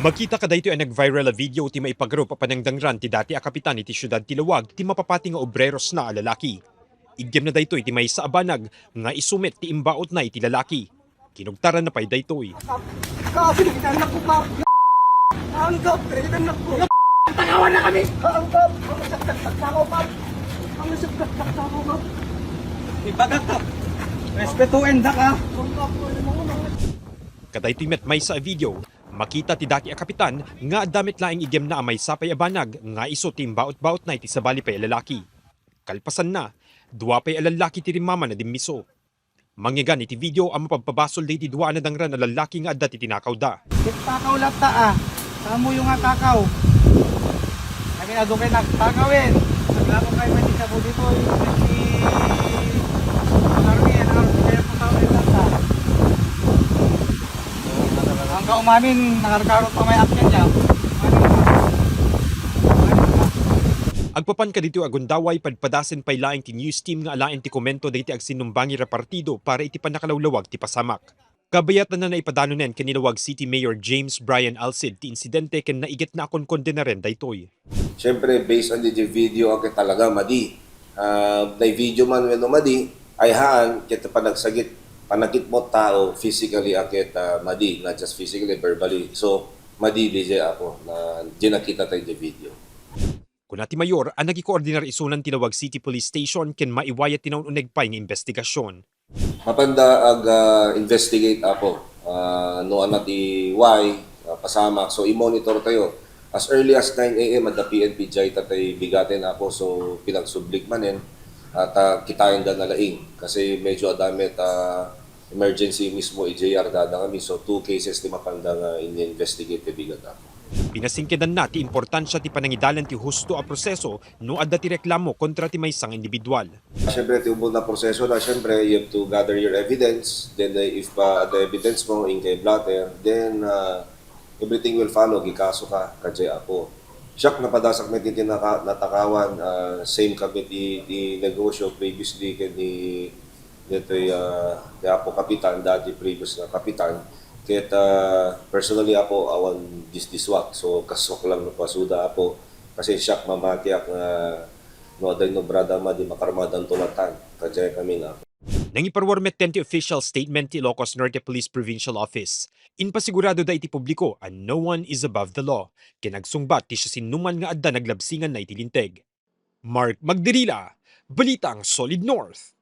Makita ka dayto ang nag-viral a video ti maipagro papanangdangran ti dati a kapitan iti syudad ti Lawag ti mapapati nga obreros na a lalaki. Igyem na daytoy ti may sa abanag nga isumit ti imbaot na iti lalaki. Kinugtaran na pay daytoy. Kasi anak ko pa. Anggap, anak ko. Tangawan na kami. Anggap, ang saksak-saksak ko pa. Ang saksak-saksak ko pa. Ipagat ka. Respetuin da ka. Kadaytoy met may sa video, makita ti dati a kapitan nga damit laing igyem na amay sapay abanag nga iso ti imbaot-baot na iti sabali pay lalaki. Kalpasan na, duwa pay lalaki ti rimama na dimmiso. Mangyagan iti video ang mapagpabasol di ti duwa na dangran na lalaki nga adda ti tinakaw da. Takaw lata ah. Tamo yung nga takaw. Kami na doon kayo nagtakawin. Naglako kayo pwede sa budi ko. Alarmi, kaya po sa ulit lata. Hanggang umamin, nakarkarot pa may akin niya. Agpapan ka dito agundaway padpadasen pay laing ti news team nga alain ti komento diti ag sinumbangi repartido para iti panakalawlawag ti pasamak. Kabayatan na naipadano nen kanilawag City Mayor James Brian Alcid ti insidente ken naiget na akon kondena ren daytoy. Siyempre, based on the video, okay talaga, madi. Na video man when madi, ay haan, kita panagit mo tao, physically, akit madi, not just physically, verbally. So, madi, DJ ako, na di nakita tayo the video. Kunati Mayor, ang nagikoordinar isunan tinawag City Police Station ken maiwaya tinaununeg pay nga investigasyon. Mapanda investigate ako, no anati why, pasamak. So, i-monitor tayo. As early as 9 a.m. at the PNP jay tatay bigatin ako, so pinagsublik manin at kitayin da nalaing. Kasi medyo adamit emergency mismo i-JR dada kami. So 2 cases ti mapanda nga in-investigate ti bigat ako. Pinasingkedan na ti importansya ti panangidalan ti husto a proseso no adda ti reklamo kontra ti maysang individual. Siyempre, ti ubod na proseso na, siyempre, you have to gather your evidence. Then if the evidence mo in kay blatter, then everything will follow, gikaso ka, kajay ako. Siyak na padasak may natakawan, same kami di negosyo previously kay dito'y ako kapitan, dati previous na kapitan. Kaya personally ako, awan diswak. So kasok lang na pasuda ako. Kasi siyak mamatiyak na no aday no brada ma di makarmadan tulatan. Kajay kami na. Nang iparwarmet ti official statement ti Ilocos Norte Police Provincial Office, inpasigurado da iti publiko and no one is above the law. Kinagsungbat ti siya sinuman nga adda naglabsingan na itilinteg. Mark Magdirila, Balitang Solid North.